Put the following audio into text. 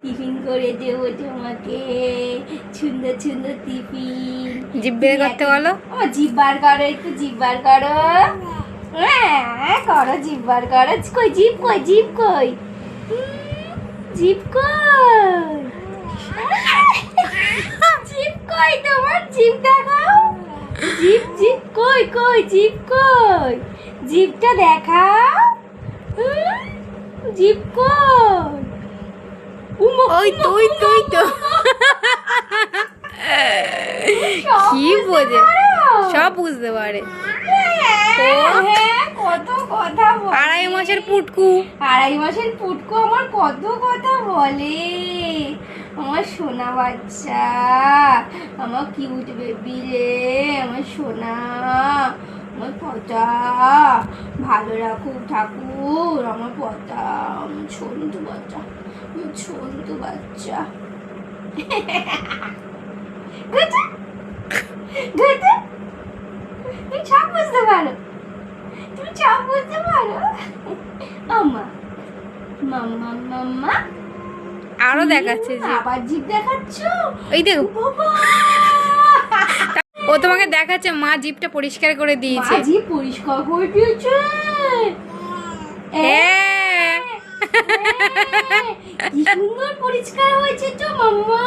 Tiffin করে দেবো তোমাকে, সুন্দর সুন্দর টিফিন। জিভ বের করতে বলো। ও জিভ বার করো, একটু জিভ বার করো। হ্যাঁ করো, জিভ বার করো। কই জিভ, কই জিভ, কই জিভ, কই জিভ, কই তোমার জিভ দেখাও। জিভ জিভ কই, কই জিভ, কই জিভটা দেখাও। জিভ কই? ওই তুই তুই তো কি বোঝে, সব বুঝতে পারে। কত কথা বলে। 2.5 মাসের পুটকু, 2.5 মাসের পুটকু আমার কত কথা বলে। আমার সোনা বাচ্চা, আমার কিউট বেবি রে, আমার সোনা, আমার পচা। ভালো রাখুক ঠাকুর আমার পচা, আমার ছোট্ট বাচ্চা, আমার ছোট্ট বাচ্চা। ঘুরতে ঘুরতে, তুমি সব বুঝতে পারো, তুমি সব বুঝতে পারো। আম্মা মাম্মা মাম্মা আরো দেখাচ্ছে যে আবার জিভ দেখাচ্ছ। ওই দেখো, বাবা, ও তোমাকে দেখাচ্ছে মা জিভটা পরিষ্কার করে দিয়েছে। মা জিভ পরিষ্কার করে দিয়েছে। হ্যাঁ। কি সুন্দর পরিষ্কার হয়েছে তো মাম্মা।